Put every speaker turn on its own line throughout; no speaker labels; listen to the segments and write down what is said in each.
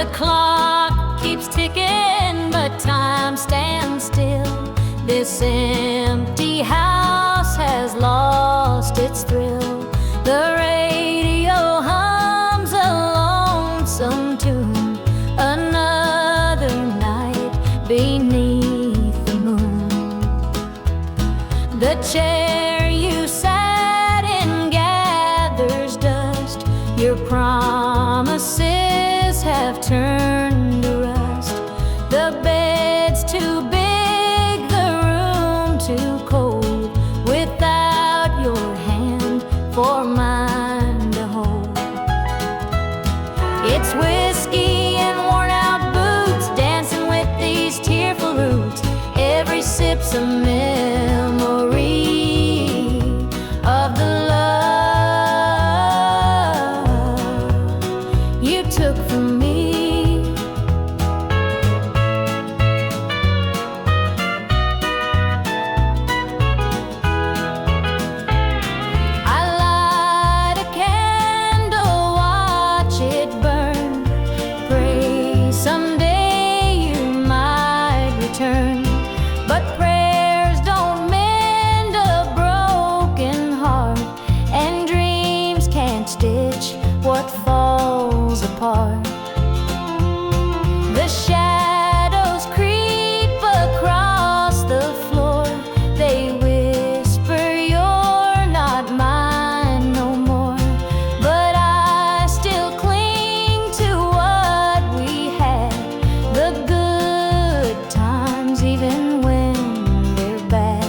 The clock keeps ticking, but time stands still. This empty house has lost its thrill. The radio hums a lonesome tune. Another night beneath the moon. The chair you sat in gathers dust. Your promises have turned to rust. The bed's too big, the room too cold, without your hand for mine to hold. It's whiskey and worn out boots, dancing with these tearful roots. Every sip's a memory of the love you took from me. I light a candle, watch it burn, pray someday you might return. But prayers don't mend a broken heart, and dreams can't stitch what falls apart. The shadows creep across the floor. They whisper you're not mine no more. But I still cling to what we had, the good times even when they're bad.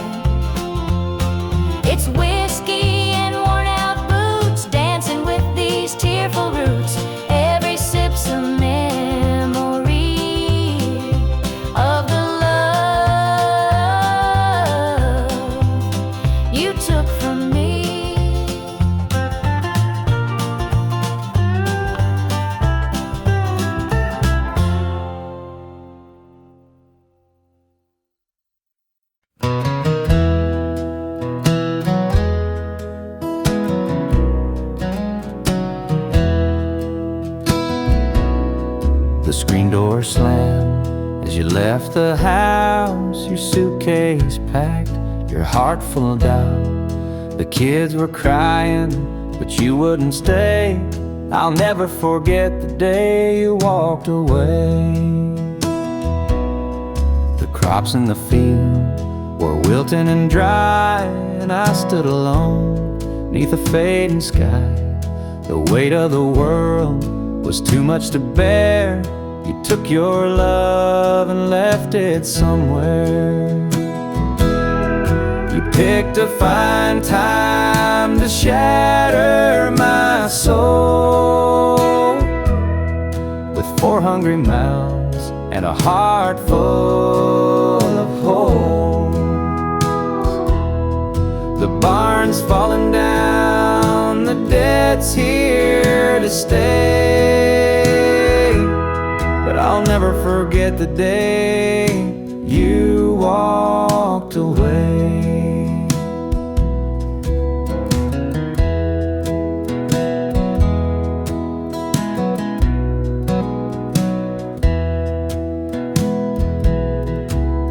It's whiskey and worn out boots, dancing with these tearful roots. Every sip's a memory of the love you took from me.
The screen door slammed as you left the house, your suitcase packed, your heart full of doubt. The kids were crying, but you wouldn't stay. I'll never forget the day you walked away. The crops in the field were wilting and dry, and I stood alone neath a fading sky. The weight of the world was too much to bear. You took your love and left it somewhere. You picked a fine time to shatter my soul with 4 hungry mouths and a heart full of holes. The barn's falling down, the debt's here to stay. But I'll never forget the day you walked away.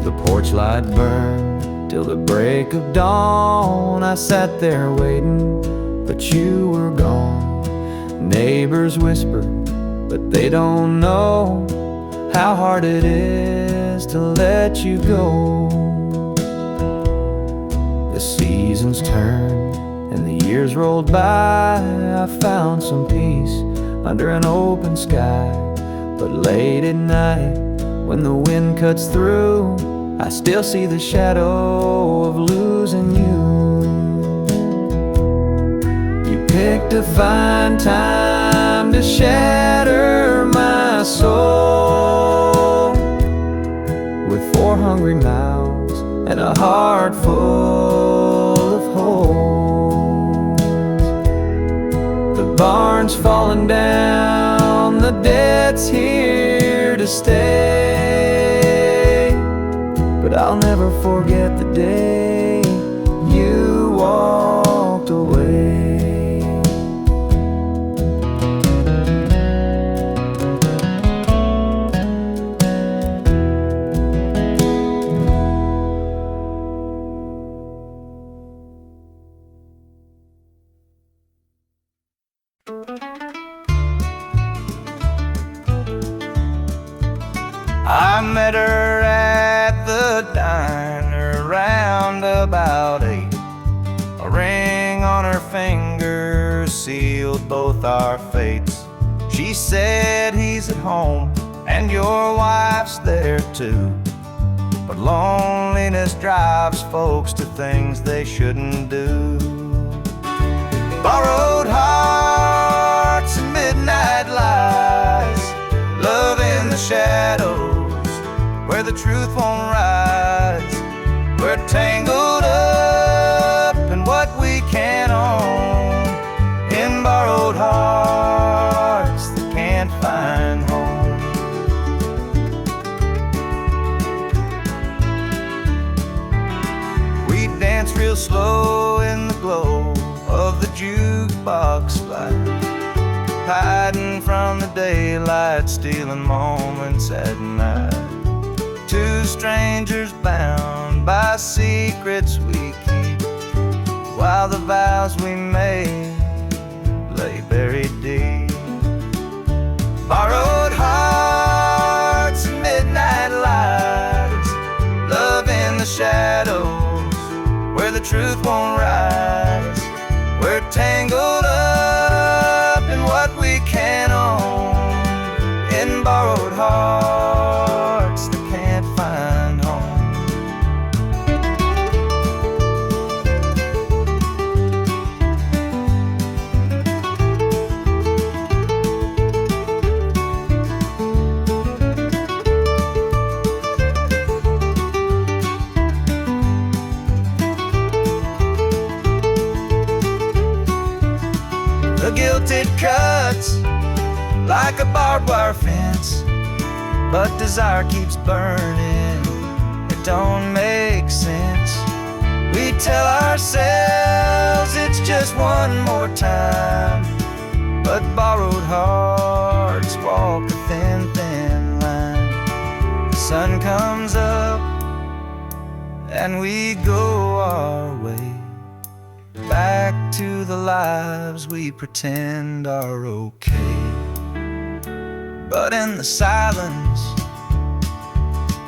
The porch light burned till the break of dawn. I sat there waiting, but you were gone. Neighbors whispered, but they don't know how hard it is to let you go. The seasons turned and the years rolled by. I found some peace under an open sky. But late at night, when the wind cuts through, I still see the shadow of losing you. You picked a fine time to shatter my soul with 4 hungry mouths and a heart full of holes. The barn's falling down, the debt's here to stay. But I'll never forget the day you walked away. I met her at the diner round about 8. A ring on her finger sealed both our fates. She said he's at home and your wife's there too, but loneliness drives folks to things they shouldn't do. Borrowed hearts and midnight lies, love in the shadows where the truth won't rise. We're tangled up in what we can't own, in borrowed hearts that can't find home. We dance real slow in the glow of the jukebox light, hiding from the daylight, stealing moments at night. Two strangers bound by secrets we keep, while the vows we made lay buried deep. Borrowed hearts and midnight lights, love in the shadows where the truth won't rise. We're tangled up in what we can't own, in borrowed hearts that can't find home. The guilt it cuts like a barbed wire fence, but desire keeps burning, it don't make sense. We tell ourselves it's just one more time, but borrowed hearts walk a thin, thin line. The sun comes up and we go our way, back to the lives we pretend are okay. But in the silence,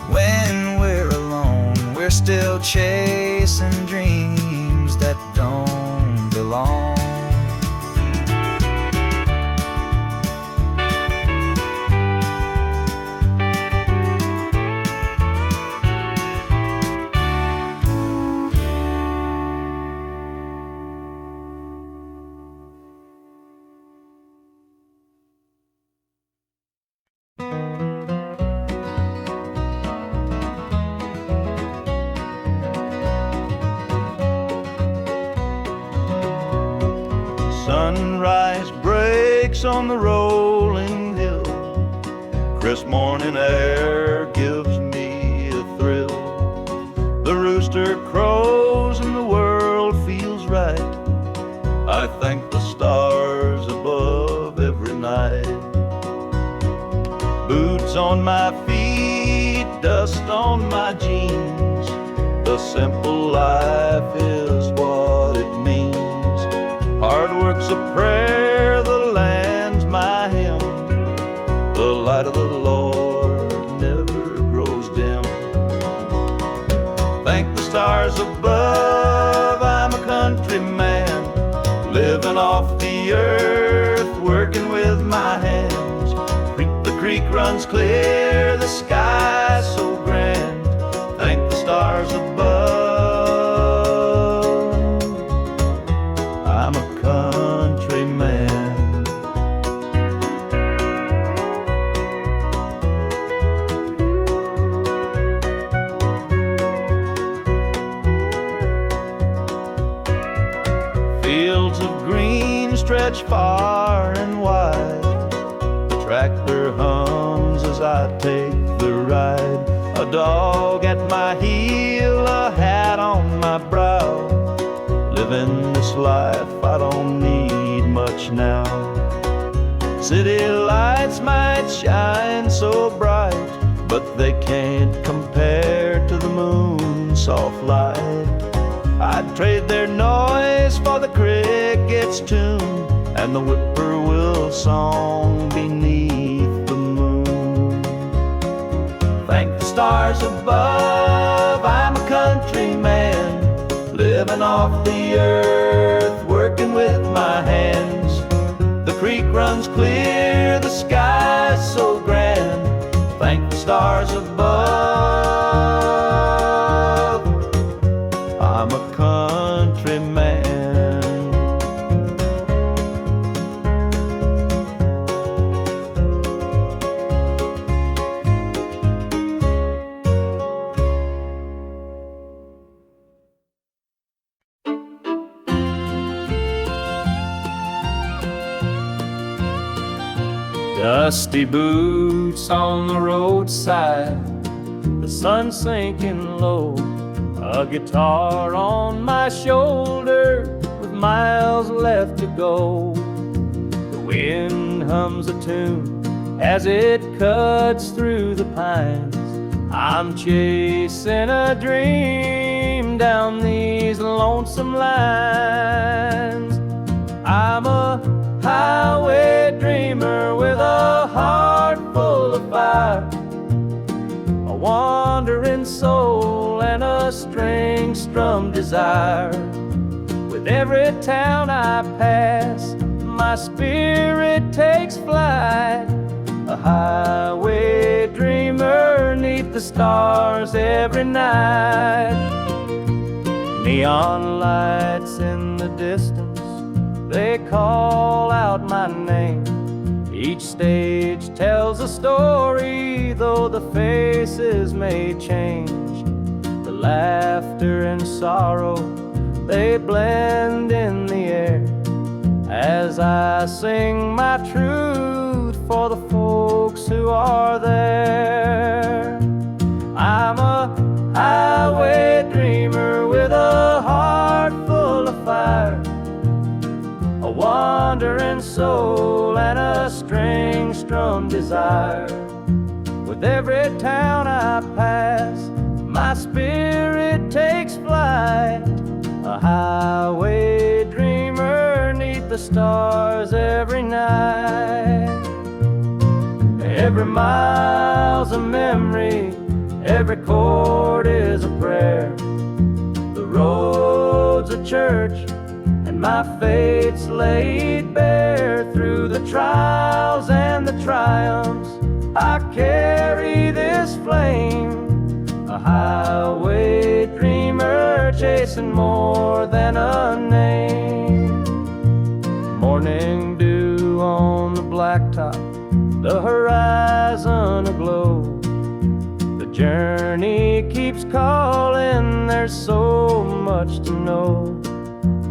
when we're alone, we're still chasing dreams that don't belong.
Sunrise breaks on the rolling hill, crisp morning air gives me a thrill. The rooster crows and the world feels right. I thank the stars above every night. Boots on my feet, dust on my jeans, the simple life is what it means. Hard work's a prayer, the land's my hymn. The light of the Lord never grows dim. Thank the stars above, I'm a country man, living off the earth, working with my hands. The creek runs clear, the sky's so grand. Thank the stars above, I'm a country man. Fields of green stretch far and wide. The tractor hums as I take the ride. A dog at my heel, a hat on my brow. Living this life, I don't need much now. City lights might shine so bright, but they can't compare to the moon's soft light. I'd trade their noise for the cricket's tune and the whippoorwill song beneath the moon. Thank the stars above, I'm a country man, living off the earth, working with my hands. The creek runs clear, the sky's so grand. Thank the stars above, I'm a country man.
Dusty boots on the roadside, the sun sinking low, a guitar on my shoulder with miles left to go. The wind hums a tune as it cuts through the pines. I'm chasing a dream down these lonesome lines. I'm a highway dreamer with a heart full of fire, a wandering soul and a string-strummed desire. With every town I pass, my spirit takes flight, a highway dreamer 'neath the stars every night. Neon lights in the distance, they call out my name. Each stage tells a story, though the faces may change. The laughter and sorrow, they blend in the air as I sing my truth for the folks who are there. I'm a highway dreamer with a heart full of fire, a wandering soul and a string-strummed desire. With every town I pass, my spirit takes flight, a highway dreamer 'neath the stars every night. Every mile's a memory, every chord is a prayer. The road's a church, and my fate's laid bare. Through the trials and the triumphs, I carry this flame, a highway dreamer chasing more than a name. Morning dew on the blacktop, the horizon aglow. The journey keeps calling, there's so much to know.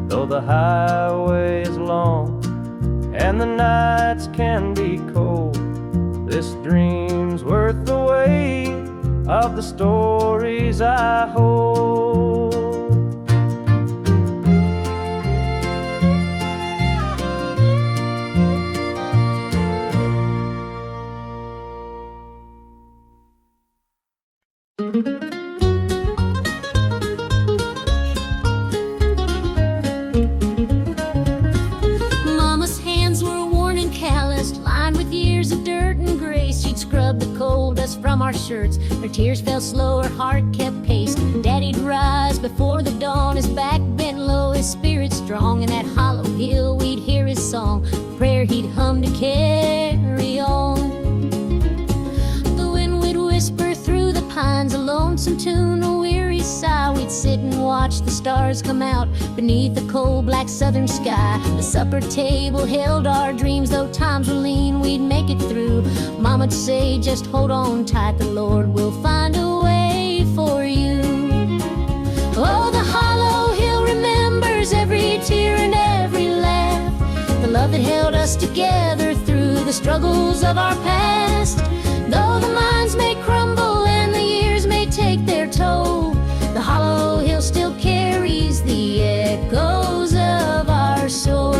Though the highway is long and the nights can be cold, this dream's worth the weight of the stories I hold.
Mama's hands were worn and calloused, lined with years of dirt and grace. She'd scrub the coal dust from our shirts. Her tears fell slow, her heart kept pace. Daddy'd rise before the dawn, his back bent low, his spirit strong. In that hollow hill we'd hear his song, a prayer he'd hum to carry on. The wind would whisper through the pines, a lonesome tune, a weary sigh. We'd sit and watch the stars come out beneath the cold black southern sky. The supper table held our dreams, though times were lean, we'd make it through. Mama'd say, just hold on tight, the Lord will find a way for you. Oh, the hollow hill remembers every tear and every laugh, the love that held us together through the struggles of our past. Though the minds may crumble and the years may take their toll, the hollow hill still carries the echoes of our soul.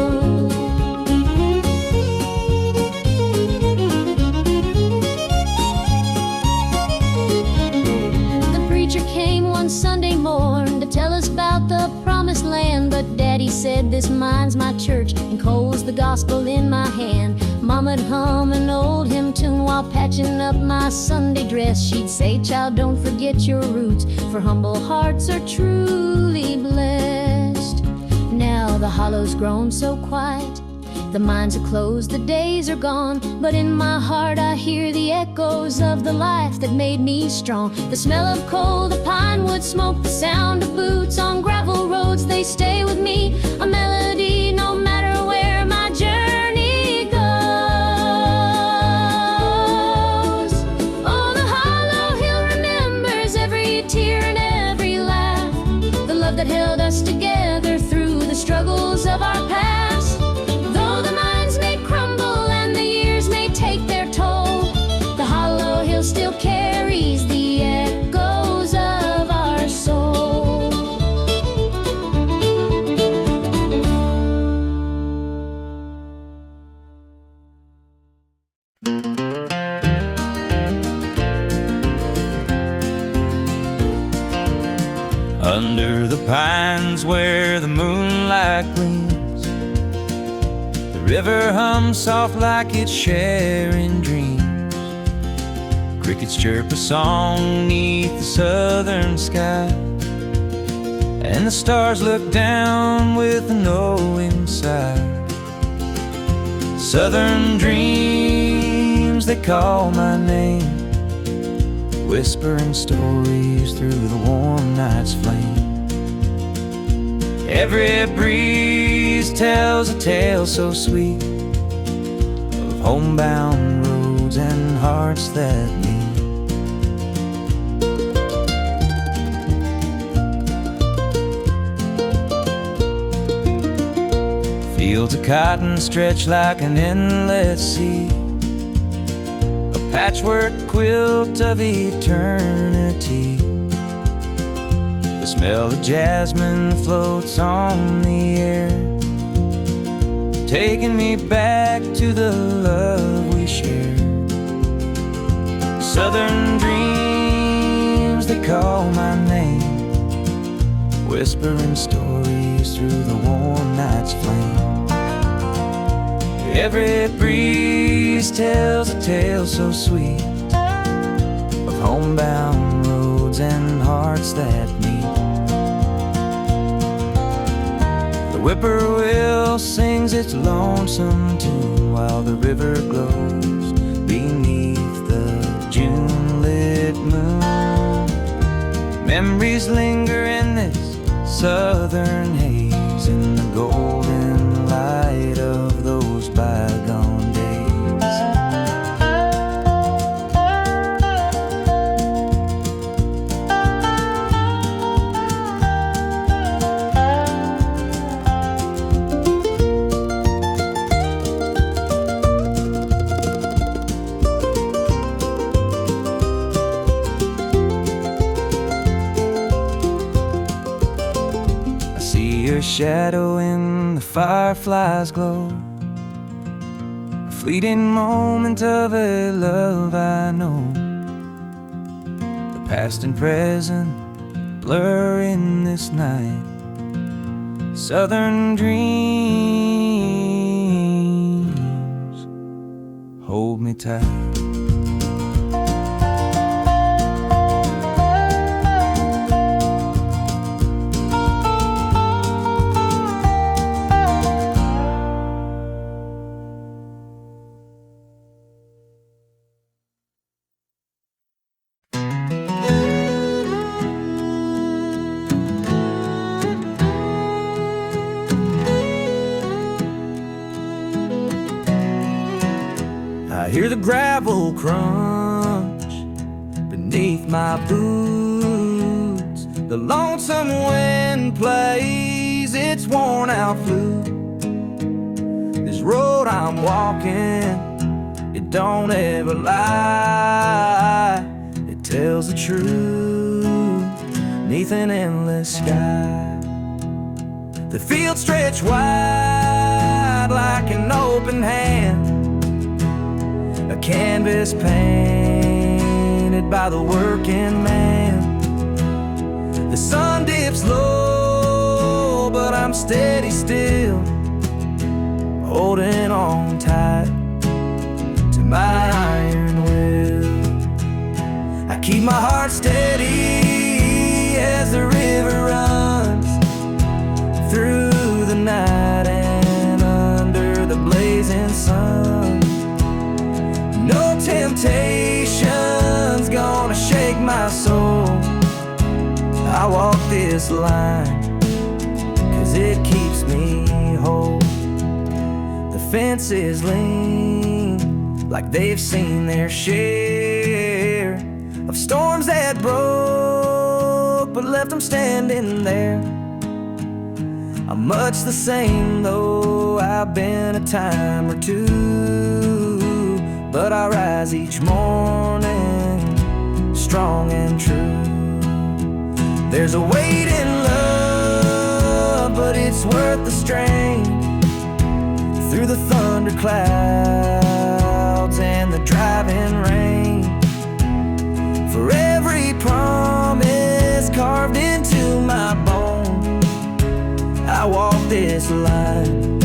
The preacher came one Sunday morn to tell us about the promised land, but Daddy said, "This mine's my church," and coals the gospel in my hand. Mama'd hum an old hymn tune while patching up my Sunday dress. She'd say, "Child, don't forget your roots, for humble hearts are truly blessed." Now the hollow's grown so quiet, the mines are closed, the days are gone, but in my heart I hear the echoes of the life that made me strong. The smell of coal, the pine wood smoke, the sound of boots on gravel roads, they stay with me, a melody no matter where my journey goes. Oh, the hollow hill remembers every tear and every laugh, the love that held us together through the struggles of our past. Though the mines may crumble and the years may take their toll, the hollow hill still carries the echoes of our soul.
Under the pines where the moonlight gleams, the river hums soft like it's sharing dreams. Crickets chirp a song neath the southern sky, and the stars look down with a knowing sigh. Southern dreams, they call my name, whispering stories through the warm night's flame. Every breeze tells a tale so sweet of homebound roads and hearts that meet. Fields of cotton stretch like an endless sea, a patchwork quilt of eternity. The smell of jasmine floats on the air, taking me back to the love we shared. Southern dreams, they call my name, whispering stories through the warm night's flame. Every breeze tells a tale so sweet of homebound roads and hearts that meet. The whippoorwill sings its lonesome tune while the river glows beneath the June-lit moon. Memories linger in this southern haze, in the golden light of those bygone days. I see your shadow in the firefly's glow, a fleeting moment of a love I know. The past and present blur in this night. Southern dreams, hold me tight. I hear the gravel crunch beneath my boots. The lonesome wind plays its worn out flute. This road I'm walking, it don't ever lie. It tells the truth neath an endless sky. The fields stretch wide like an open hand, a canvas painted by the working man. The sun dips low, but I'm steady still, holding on tight to my iron will. I keep my heart steady as the river runs through the night and under the blazing sun. No temptation's gonna shake my soul. I walk this line 'cause it keeps me whole. The fences lean like they've seen their share of storms that broke but left them standing there. I'm much the same though I've been a time or two, but I rise each morning strong and true. There's a weight in love, but it's worth the strain. Through the thunder clouds and the driving rain, for every promise carved into my bone, I walk this line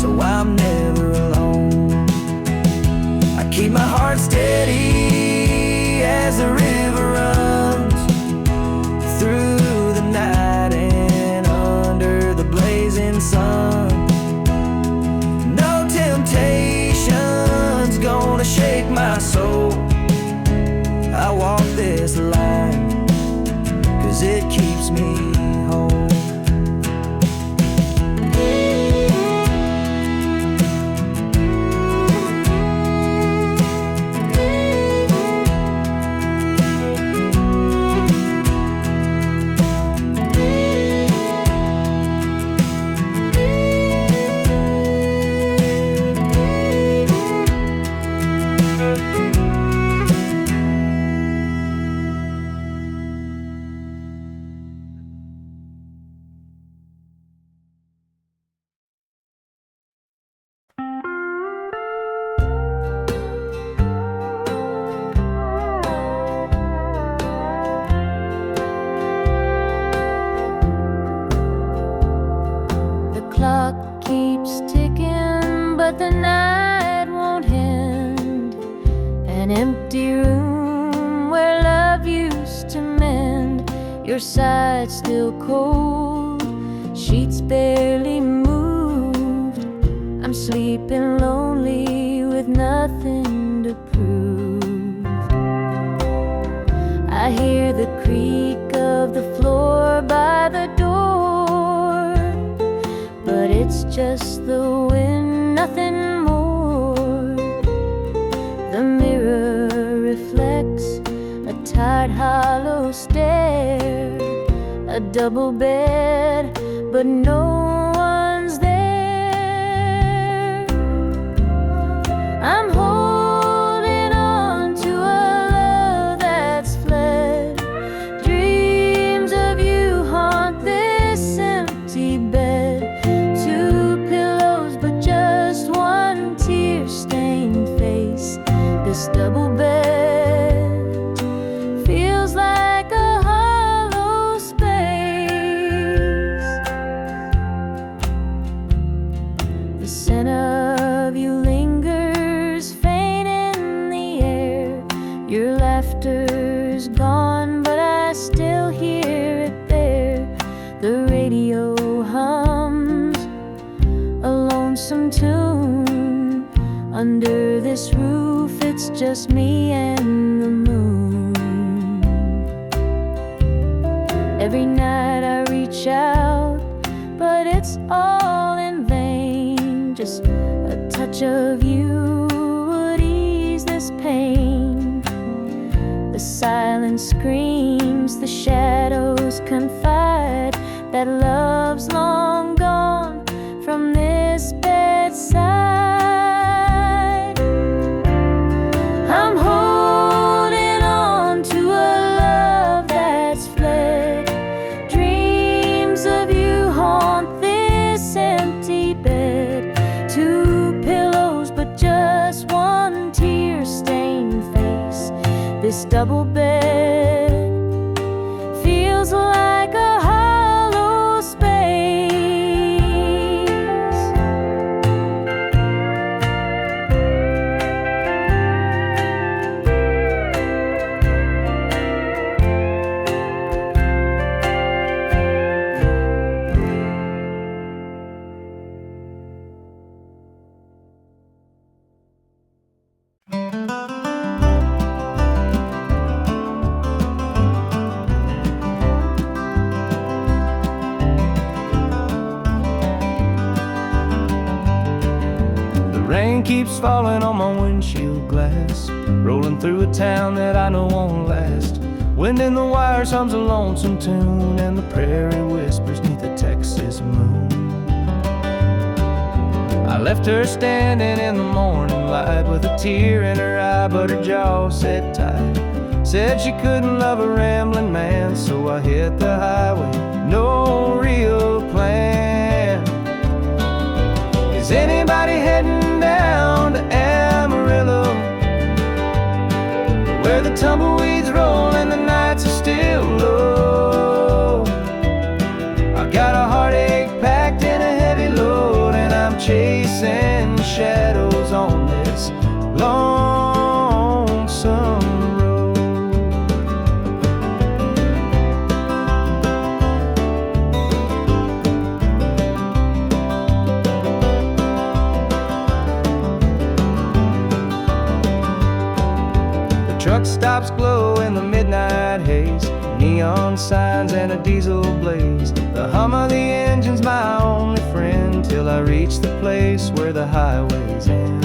so I'm never alone. I keep my heart steady as the river runs through the night and under the blazing sun. No temptation's gonna shake my soul. I walk this line 'cause it keeps me whole.
Clock keeps ticking, but the night won't end. An empty room where love used to mend. Your side still cold, sheets barely moved. I'm sleeping lonely with nothing to prove. I hear the creak of the floor by the door, but it's just the wind, nothing more. The mirror reflects a tired, hollow stare. A double bed, but no one's there. I'm holding on to a love that's fled. Dreams of you haunt this empty bed. This double bed feels like a hollow space. The scent of you lingers faint in the air. Your laughter's gone, but I still hear it there. The radio hums a lonesome tune. Under this roof, it's just me and the moon. Every night I reach out, but it's all in vain. Just a touch of you would ease this pain. The silence screams, the shadows confide that love's long gone from this bedside. I'm holding on to a love that's fled. Dreams of you haunt this empty bed. Two pillows, but just one tear-stained face. This double bed feels like a hollow space.
Rain keeps falling on my windshield glass, rolling through a town that I know won't last. Wind in the wires hums a lonesome tune, and the prairie whispers neath the Texas moon. I left her standing in the morning light with a tear in her eye, but her jaw said tight. Said she couldn't love a rambling man, so I hit the highway, no real plan. Is anybody heading down to Amarillo, where the tumbleweeds roll and the nights are still low? I got a heartache packed in a heavy load, and I'm chasing shadows on this lonesome road. The truck stops glow in the midnight haze, neon signs and a diesel blaze. The hum of the engine's my only friend, till I reach the place where the highways end.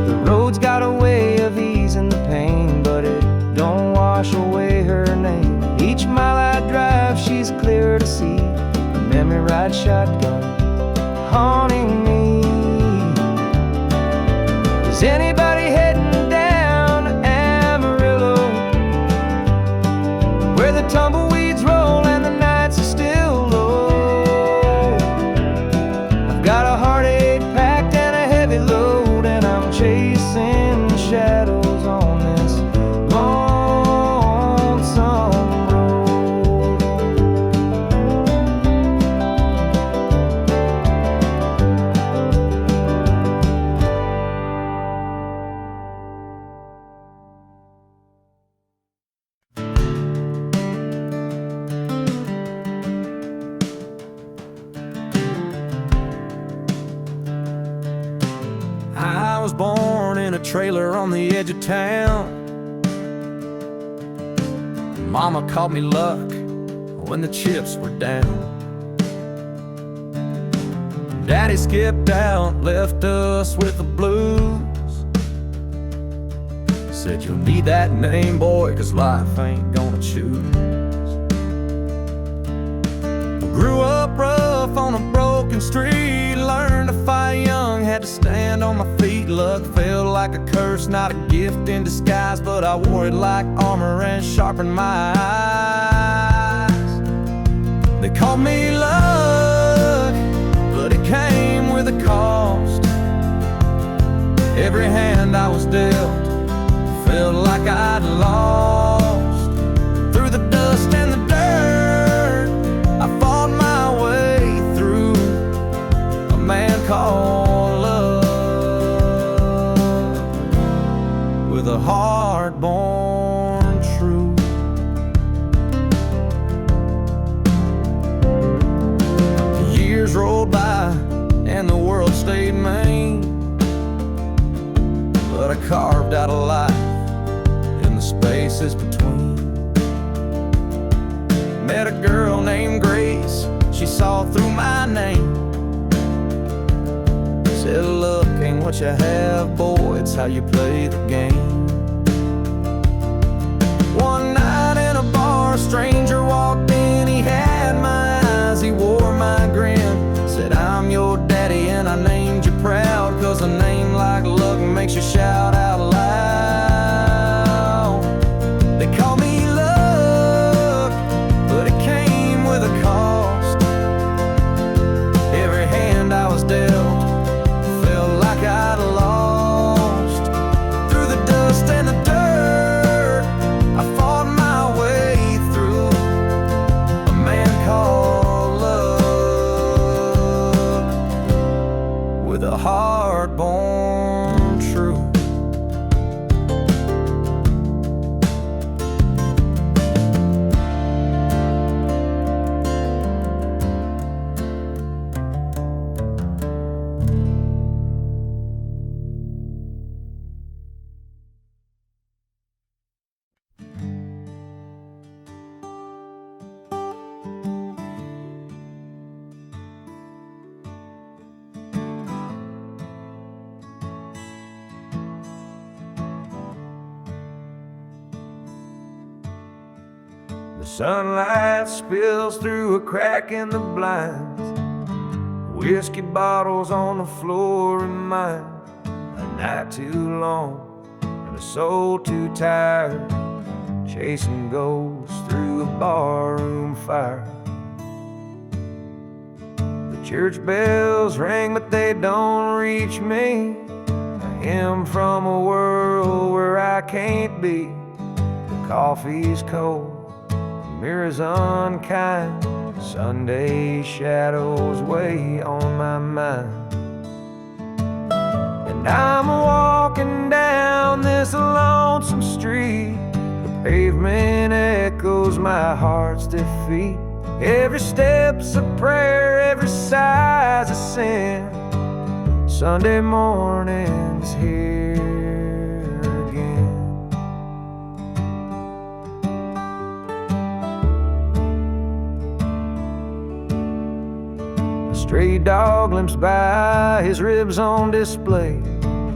The road's got a way of easing the pain, but it don't wash away her name. Each mile I drive, she's clear to see, a memory ride shotgun haunting me. Is anybody heading down to Amarillo, where the tumbleweeds roll and the nights are still low? I've got a heartache packed and a heavy load, and I'm chasing shadows on this lonesome road. I was born in a trailer on the edge of town. Mama called me luck when the chips were down. Daddy skipped out, left us with the blues. Said you'll need that name, boy, 'cause life ain't gonna choose. Grew up rough on a broken street, learned to fight young, had to stand on my feet. Luck felt like a curse, not a gift in disguise, but I wore it like armor and sharpened my eyes. They called me luck, but it came with a cost. Every hand I was dealt felt like I'd lost. Through the dust and the dirt, I fought my way through a man called love, with a heart born true. The years rolled by and the world stayed mean, but I carved out a life in the spaces between. Met a girl named Grace, she saw through my name. Said look ain't what you have, boy, it's how you play the game. One night in a bar, a stranger walked in, he had my eyes, he wore my grin. Said I'm your daddy and I named you proud, 'cause a name like luck makes you shout out loud. They call me luck, but it came with a cost. Every hand I was dealt felt like I'd lost. Through the dust and the dirt, I fought my way through a man called love, with a heart born true. Sunlight spills through a crack in the blinds. Whiskey bottles on the floor remind a night too long and a soul too tired, chasing ghosts through a barroom fire. The church bells ring, but they don't reach me. A hymn from a world where I can't be. The coffee's cold, mirrors unkind, Sunday shadows weigh on my mind. And I'm walking down this lonesome street. The pavement echoes my heart's defeat. Every step's a prayer, every sigh's a sin. Sunday morning's here again. A stray dog limps by, his ribs on display.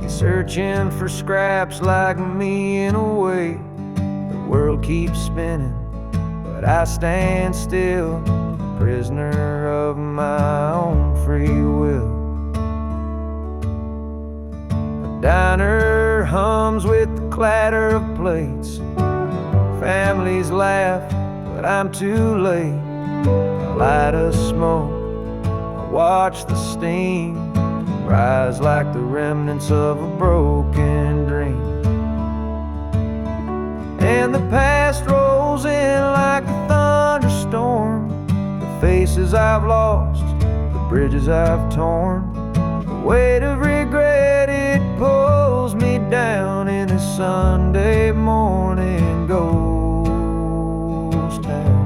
He's searching for scraps like me in a way. The world keeps spinning, but I stand still, prisoner of my own free will. The diner hums with the clatter of plates. Families laugh, but I'm too late. I light a smoke, I watch the steam rise like the remnants of a broken dream. And the past rolls in like a thunderstorm. The faces I've lost, the bridges I've torn. The weight of regret, it pulls me down in a Sunday morning ghost town.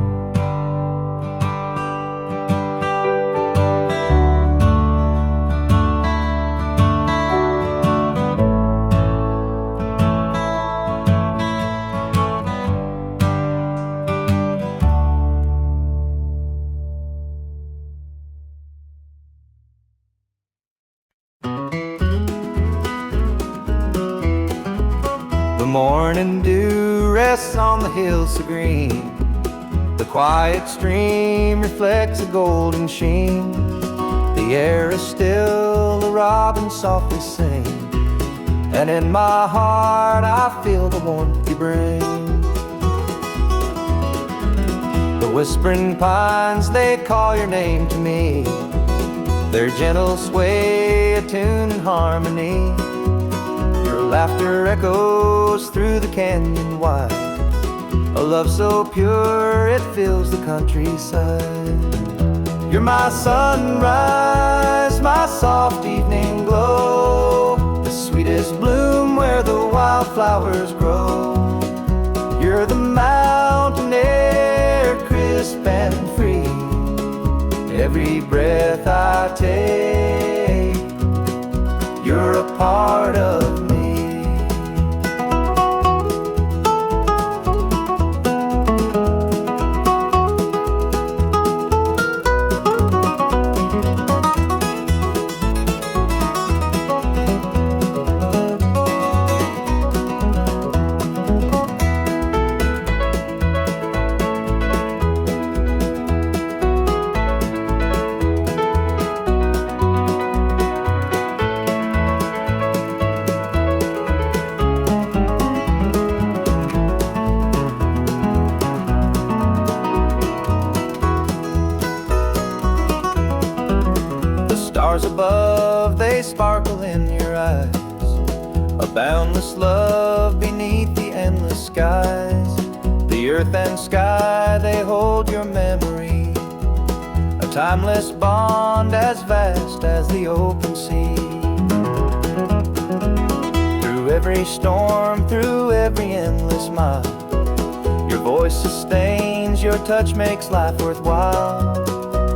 The morning dew rests on the hills so green. The quiet stream reflects a golden sheen. The air is still, the robins softly sing, and in my heart I feel the warmth you bring. The whispering pines, they call your name to me. Their gentle sway, a tune in harmony. Your laughter echoes through the canyon wide, a love so pure it fills the countryside. You're my sunrise, my soft evening glow, the sweetest bloom where the wildflowers grow. You're the mountain air, crisp and free. Every breath I take, you're a part of me. Above, they sparkle in your eyes, a boundless love beneath the endless skies. The earth and sky, they hold your memory, a timeless bond as vast as the open sea. Through every storm, through every endless mile, your voice sustains, your touch makes life worthwhile.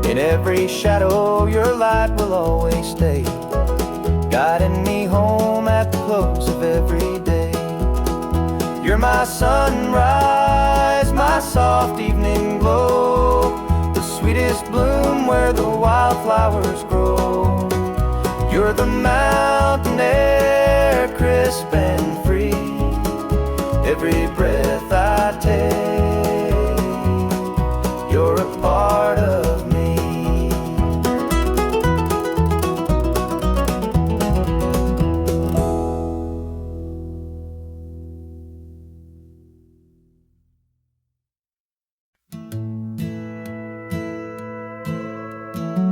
In every shadow, your light will always stay, guiding me home at the close of every day. You're my sunrise, my soft evening glow, the sweetest bloom where the wildflowers grow. You're the mountain air, crisp and free. Every breath I take,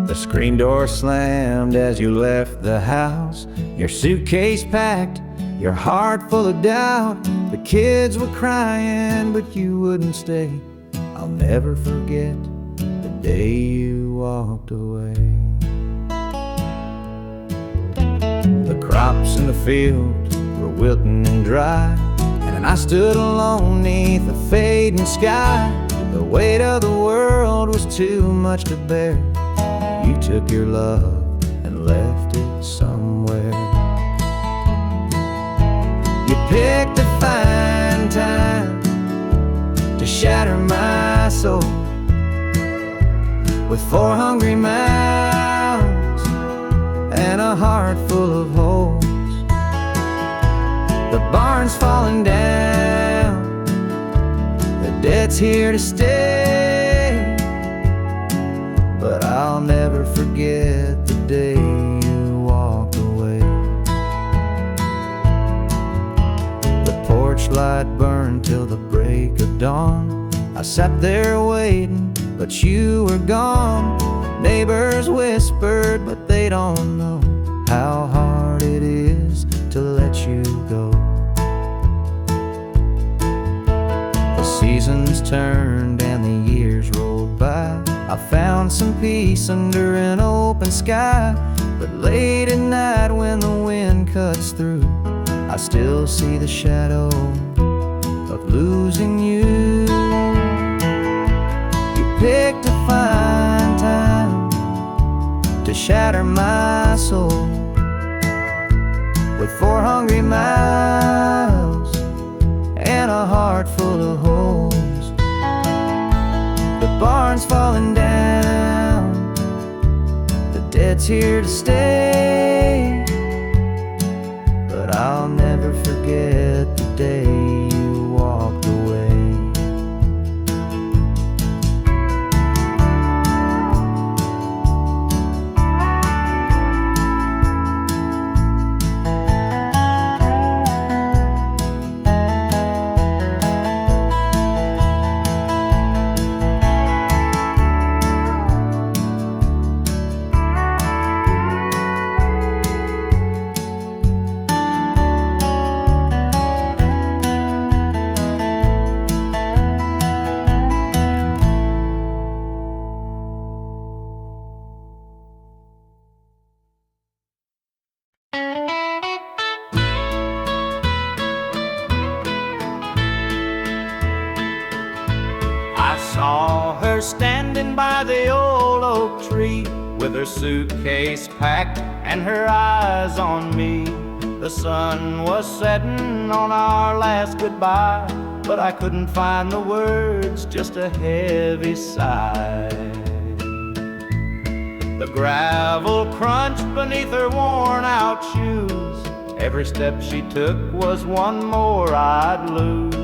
The screen door slammed as you left the house, your suitcase packed, your heart full of doubt. The kids were crying, but you wouldn't stay. I'll never forget the day you walked away. The crops in the field were wilting and dry, and I stood alone neath the fading sky. The weight of the world was too much to bear. You took your love and left it somewhere. You picked a fine time to shatter my soul with 4 hungry mouths and a heart full of holes. The barn's falling down, the debt's here to stay, but I'll never forget the day you walked away. The porch light burned till the break of dawn. I sat there waiting, but you were gone. Neighbors whispered, but they don't know how hard it is to let you go. The seasons turned and the years rolled by. I found some peace under an open sky, but late at night when the wind cuts through, I still see the shadow of losing you. You picked a fine time to shatter my soul with 4 hungry mouths and a heart full of holes. The barn's falling down, the debt's here to stay, but I'll never forget the day you walked away.
Saw her standing by the old oak tree with her suitcase packed and her eyes on me. The sun was setting on our last goodbye, but I couldn't find the words, just a heavy sigh. The gravel crunched beneath her worn out shoes. Every step she took was one more I'd lose.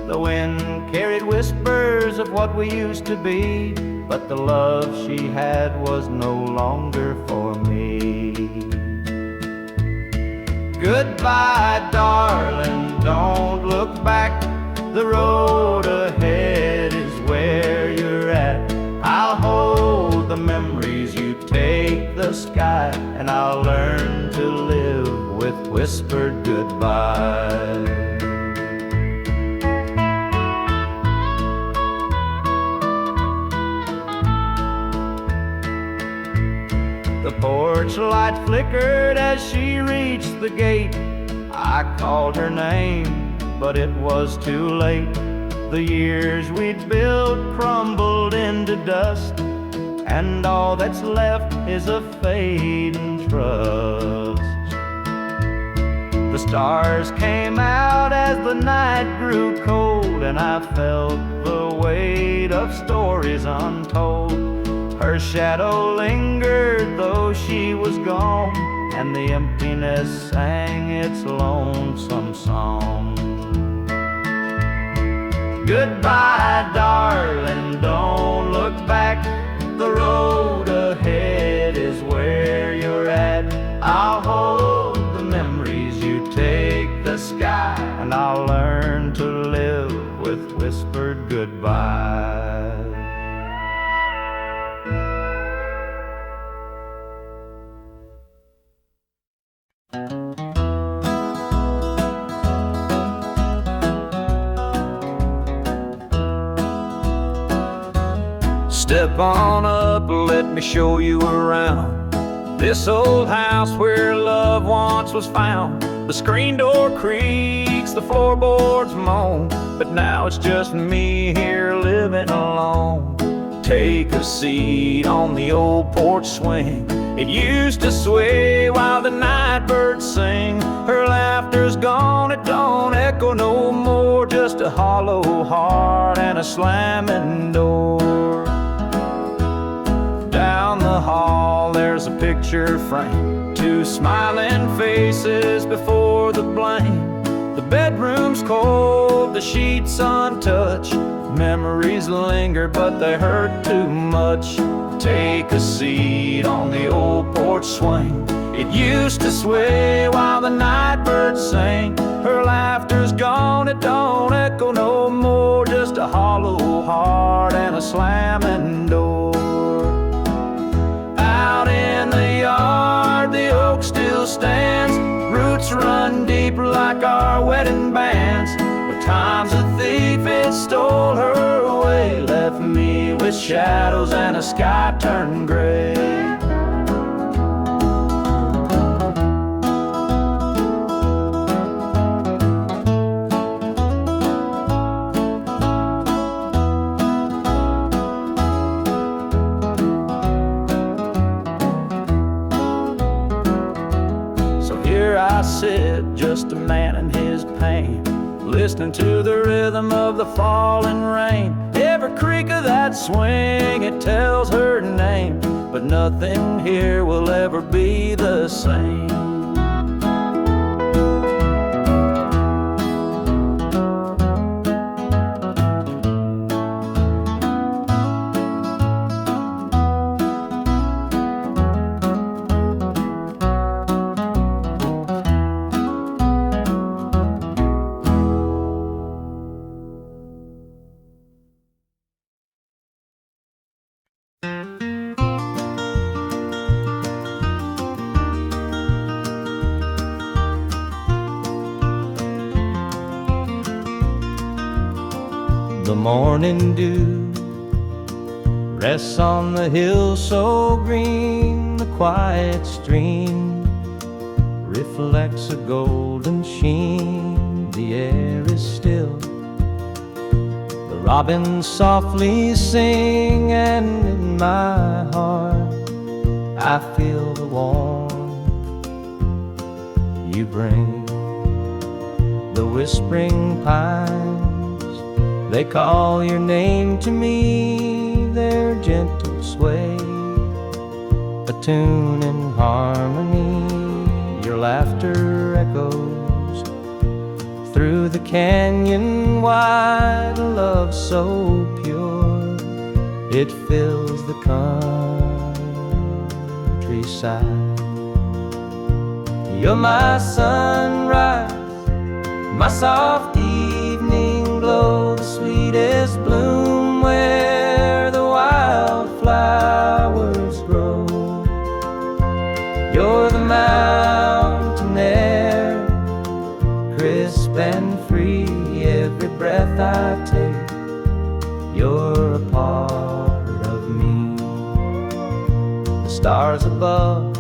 The wind carried whispers of what we used to be, but the love she had was no longer for me. Goodbye, darling, don't look back. The road ahead is where you're at. I'll hold the memories, you take the sky, and I'll learn to live with whispered goodbye. The porch light flickered as she reached the gate. I called her name, but it was too late. The years we'd built crumbled into dust, and all that's left is a fading trust. The stars came out as the night grew cold, and I felt the weight of stories untold. Her shadow lingered though she was gone, and the emptiness sang its lonesome song. Goodbye, darling, don't look back. The road ahead is where you're at. I'll hold the memories, you take the sky, and I'll learn to live with whispered goodbye.
Step on up, let me show you around this old house where love once was found. The screen door creaks, the floorboards moan, but now it's just me here living alone. Take a seat on the old porch swing. It used to sway while the night birds sing. Her laughter's gone, it don't echo no more, just a hollow heart and a slamming door. Down the hall there's a picture frame, two smiling faces before the blame. The bedroom's cold, the sheets untouched. Memories linger but they hurt too much. Take a seat on the old porch swing. It used to sway while the night birds sang. Her laughter's gone, it don't echo no more, just a hollow heart and a slamming door. Out in the yard the oak still stands, roots run deep like our wedding bands. But time's a thief, it stole her away, left me with shadows and a sky turned gray. I sit, just a man in his pain, listening to the rhythm of the falling rain. Every creak of that swing, it tells her name, but nothing here will ever be the same. The morning dew rests on the hill so green. The quiet stream reflects a golden sheen. The air is still, the robins softly sing, and in my heart I feel the warmth you bring. The whispering pines, they call your name to me, their gentle sway, a tune in harmony. Your laughter echoes through the canyon wide, a love so pure, it fills the countryside. You're my sunrise, my soft evening glow, the sweetest bloom where the wildflowers grow. You're the mountain air, crisp and free, every breath I take, you're a part of me. The stars above,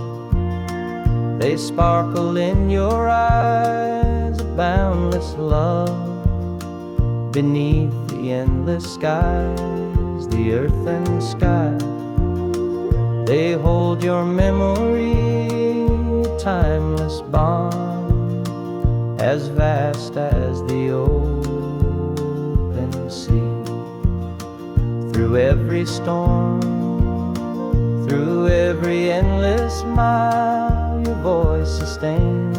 they sparkle in your eyes, a boundless love beneath the endless skies. The earth and sky, they hold your memory, a timeless bond, as vast as the open sea. Through every storm, through every endless mile, your voice sustains,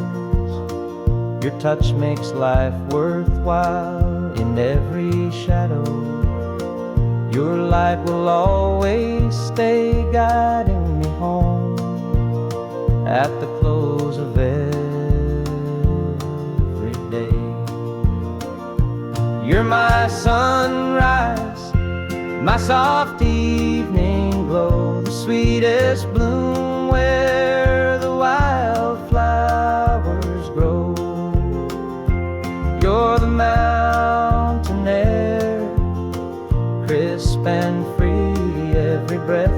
your touch makes life worthwhile. In every shadow, your light will always stay, guiding me home at the close of every day. You're my sunrise, my soft evening glow, the sweetest bloom where the wildflowers grow. You're the mountain air, crisp and free,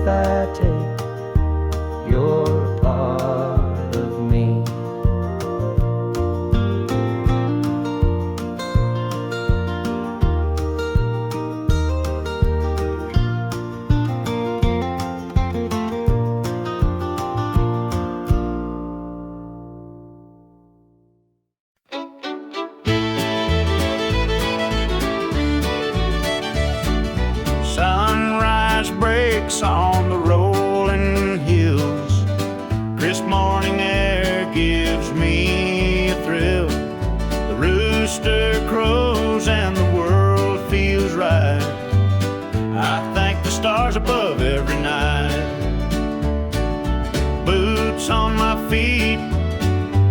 if I take your part of me.
Sunrise breaks on the rolling hills. Crisp morning air gives me a thrill. The rooster crows and the world feels right. I thank the stars above every night. Boots on my feet,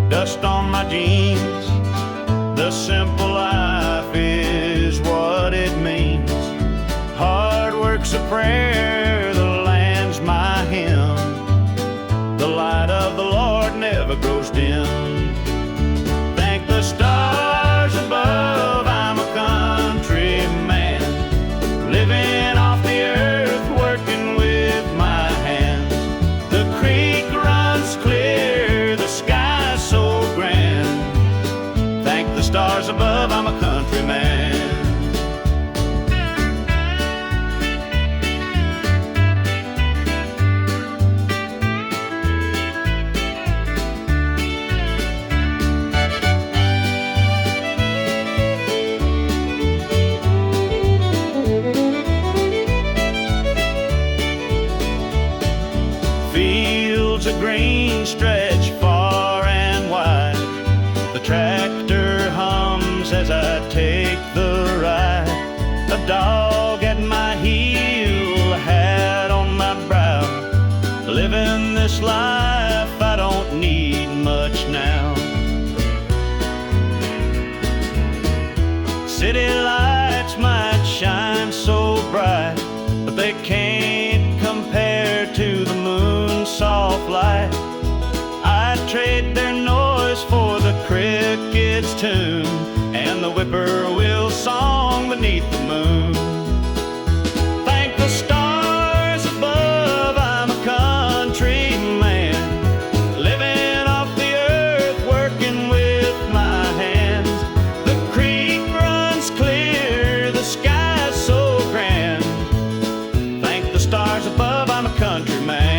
dust on my jeans. The simple life is what it means. Hard work's a prayer, the land's my hymn. The light of the Lord never grows dim. Thank the stars above, I'm a country man, living off the earth, working with my hands. The creek runs clear, the sky's so grand. Thank the stars above, I'm a country man. Fields of green stretch far and wide. The tractor hums as I take the ride. A dog at my heel, a hat on my brow. Living this life, I don't need much now. City lights might shine so bright, but they can't compare to the moon's soft light. I'd trade their noise for the cricket's tune and the whippoorwill song beneath the moon. Thank the stars above, I'm a country man, living off the earth, working with my hands. The creek runs clear, the sky's so grand. Thank the stars above, I'm a country man.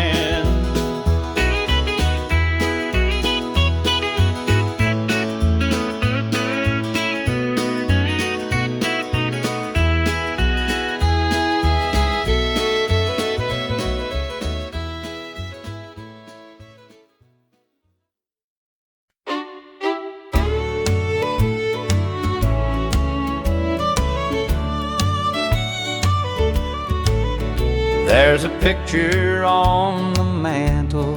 There's a picture on the mantle,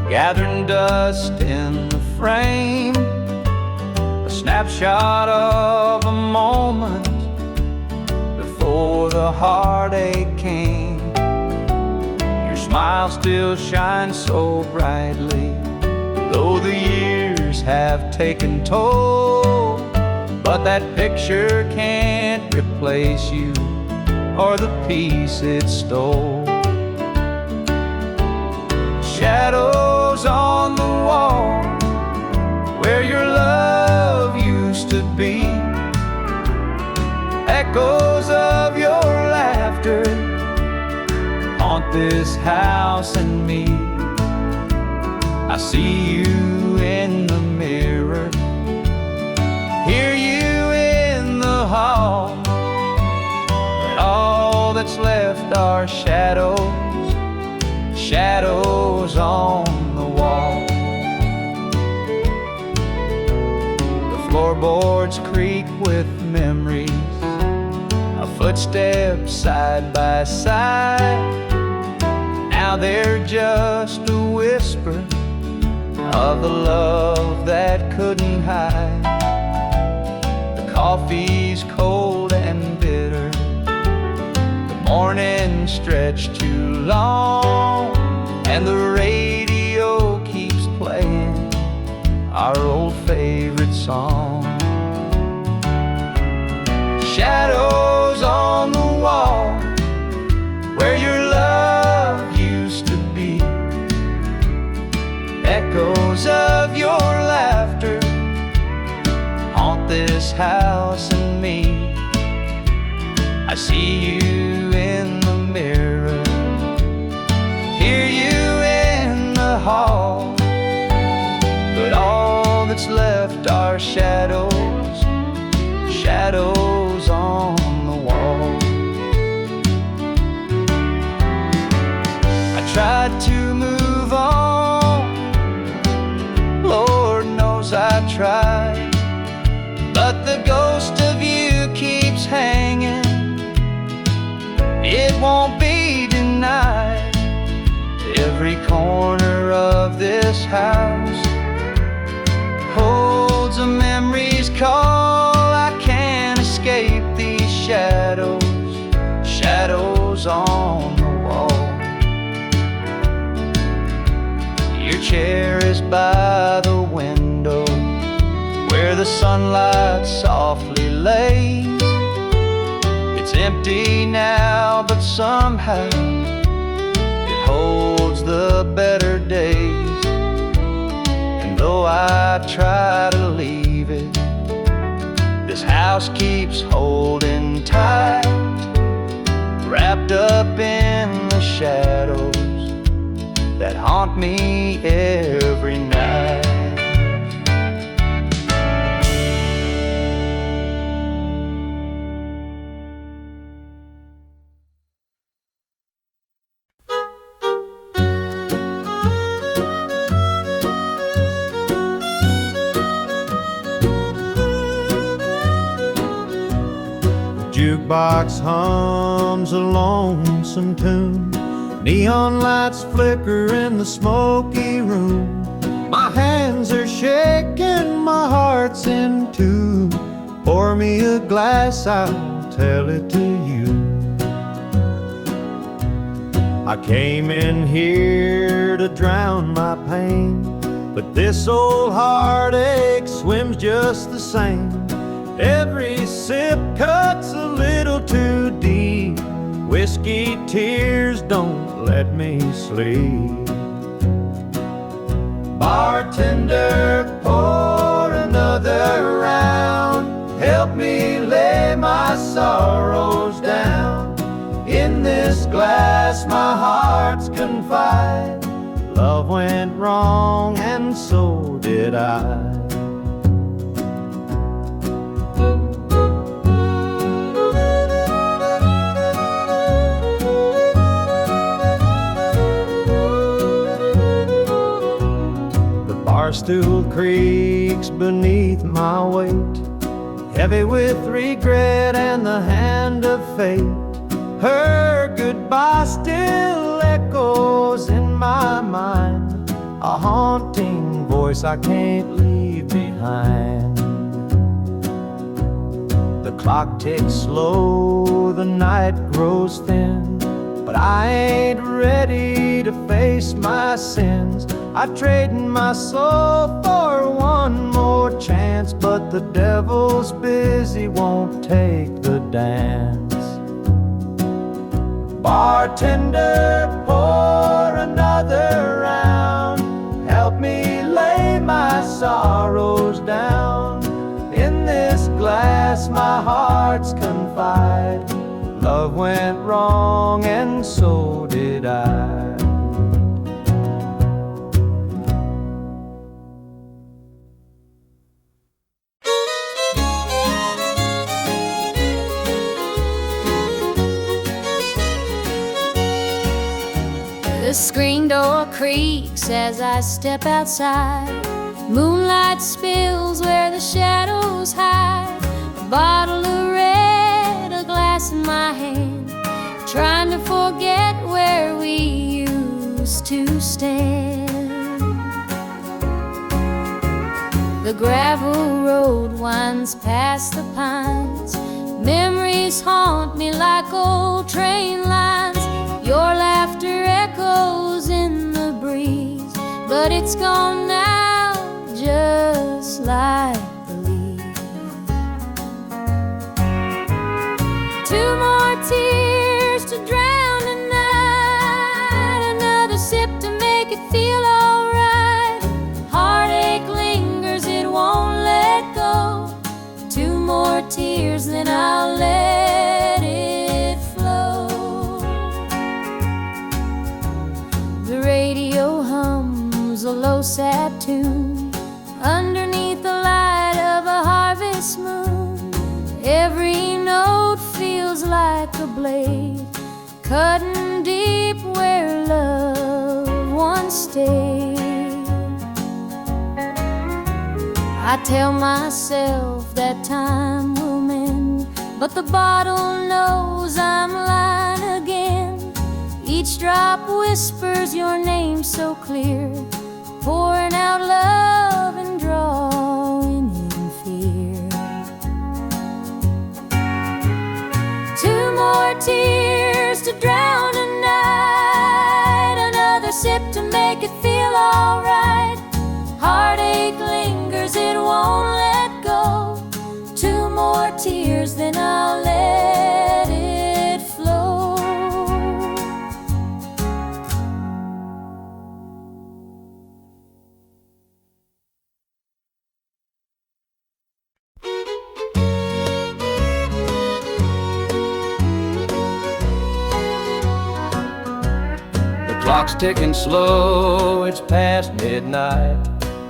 gathering dust in the frame. A snapshot of a moment before the heartache came. Your smile still shines so brightly, though the years have taken toll. But that picture can't replace you or the peace it stole. Shadows on the wall where your love used to be, echoes of your laughter haunt this house and me. I see you in the mirror, hear you in the hall. All that's left are shadows, shadows on the wall. The floorboards creak with memories of footsteps side by side. Now they're just a whisper of the love that couldn't hide. The coffee's cold and bitter, morning stretched too long, and the radio keeps playing our old favorite song. Shadows on the wall where your love echoes of your laughter haunt this house and me. I see you in the mirror, hear you in the hall, but all that's left are shadows, shadows on the wall. I tried to move on, Lord knows I tried, but the ghost of you keeps hanging. It won't be denied. Every corner of this house holds a memory's call. I can't escape these shadows, shadows on the wall. Your chair is by the window where the sunlight softly lays. It's empty now, but somehow it holds the better days. And though I try to leave it, this house keeps holding tight, wrapped up in the shadows that haunt me every night.
Jukebox hums a lonesome tune, neon lights flicker in the smoky room. My hands are shaking, my heart's in tune. Pour me a glass, I'll tell it to you. I came in here to drown my pain, but this old heartache swims just the same. Every sip cuts a little too deep. Whiskey tears don't let me sleep. Bartender, pour another round. Help me lay my sorrows down. In this glass my heart's confide. Love went wrong and so did I. Barstool creaks beneath my weight, heavy with regret and the hand of fate. Her goodbye still echoes in my mind, a haunting voice I can't leave behind. The clock ticks slow, the night grows thin, but I ain't ready to face my sins. I've traded my soul for one more chance, but the devil's busy, won't take the dance. Bartender, pour another round. Help me lay my sorrows down. In this glass my heart's confide. Love went wrong and so did I.
The screen door creaks as I step outside. Moonlight spills where the shadows hide. A bottle of red, a glass in my hand, trying to forget where we used to stand. The gravel road winds past the pines. Memories haunt me like old train lines. Your laughter echoes in the breeze, but it's gone now, just like the leaves. Two more tears to drown the night, another sip to make it feel alright. a low sad tune underneath the light of a harvest moon. Every note feels like a blade cutting deep where love once stayed. I tell myself that time will mend, but the bottle knows I'm lying again. Each drop whispers your name so clear, pouring out love and drawing in fear. Two more tears to drown a night, another sip to make it feel alright. Heartache lingers, it won't let go. Two more tears, then I'll let it flow.
The clock's ticking slow, it's past midnight.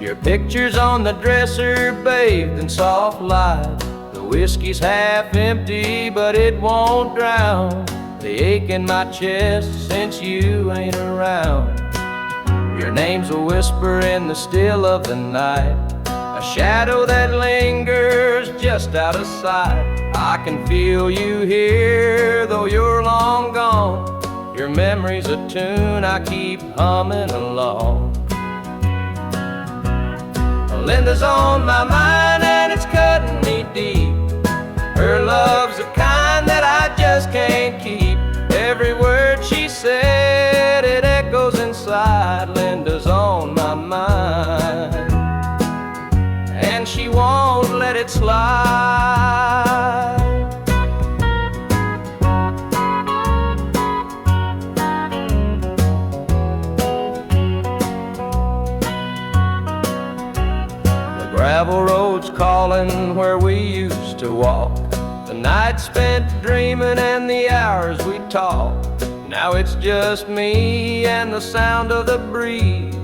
Your picture's on the dresser, bathed in soft light. The whiskey's half empty, but it won't drown the ache in my chest since you ain't around. Your name's a whisper in the still of the night, a shadow that lingers just out of sight. I can feel you here, though you're long gone. Your memory's a tune I keep humming along. Linda's on my mind and it's cutting me deep. Her love's the kind that I just can't keep. Every word she said, it echoes inside. Linda's on my mind and she won't let it slide. Gravel roads calling where we used to walk, the nights spent dreaming and the hours we talked. Now it's just me and the sound of the breeze,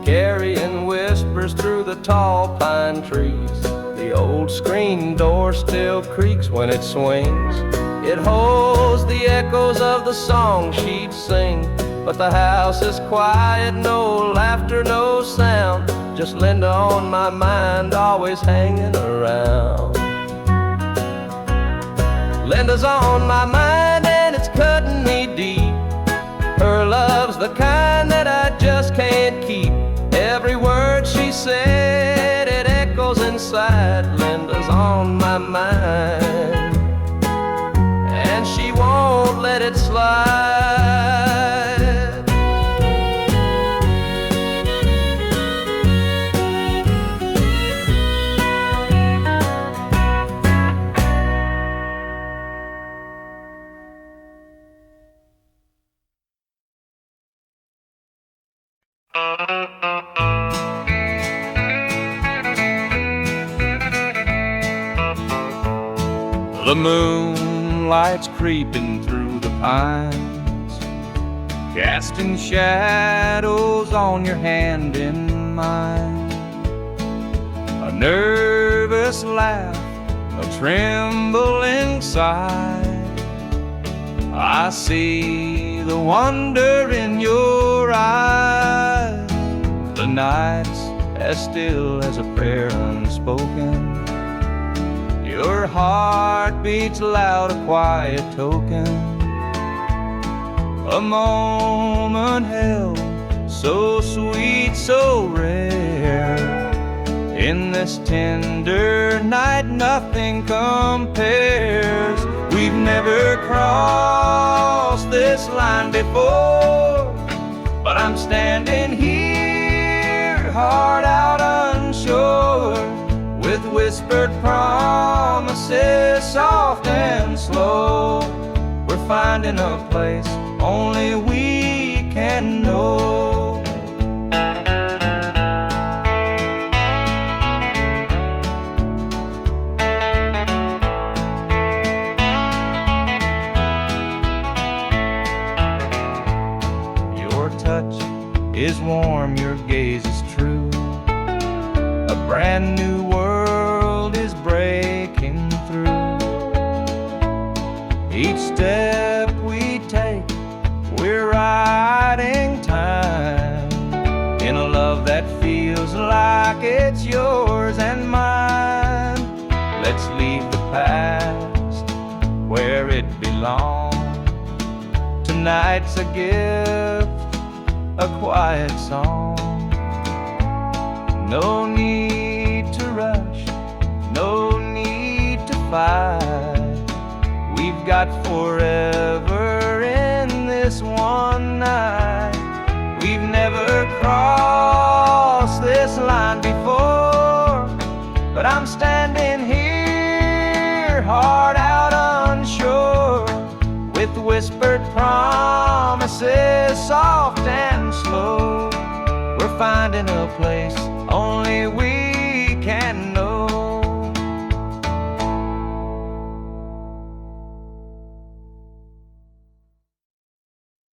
carrying whispers through the tall pine trees. The old screen door still creaks when it swings. It holds the echoes of the song she'd sing. But the house is quiet, no laughter, no sound. Just Linda on my mind, always hanging around. Linda's on my mind and it's cutting me deep. Her love's the kind that I just can't keep. Every word she said, it echoes inside. Linda's on my mind and she won't let it slide. The moonlight's creeping through the pines, casting shadows on your hand in mine. A nervous laugh, a trembling sigh. I see the wonder in your eyes. The night's as still as a prayer unspoken. Your heart beats loud, a quiet token. A moment held, so sweet, so rare. In this tender night, nothing compares. We've never crossed this line before, but I'm standing here, heart out unsure, with whispered promises, soft and slow. We're finding a place only we can know. Your touch is warm, your gaze is true. A brand new world is breaking through. Each step we take, we're riding time in a love that feels like it's yours and mine. Let's leave the past where it belongs. Tonight's a gift, a quiet song. No need to rush, no need to fight. We've got forever in this one night. We've never crossed this line before, but I'm standing here, heart out unsure, with whispered promises, soft and slow. We're finding a place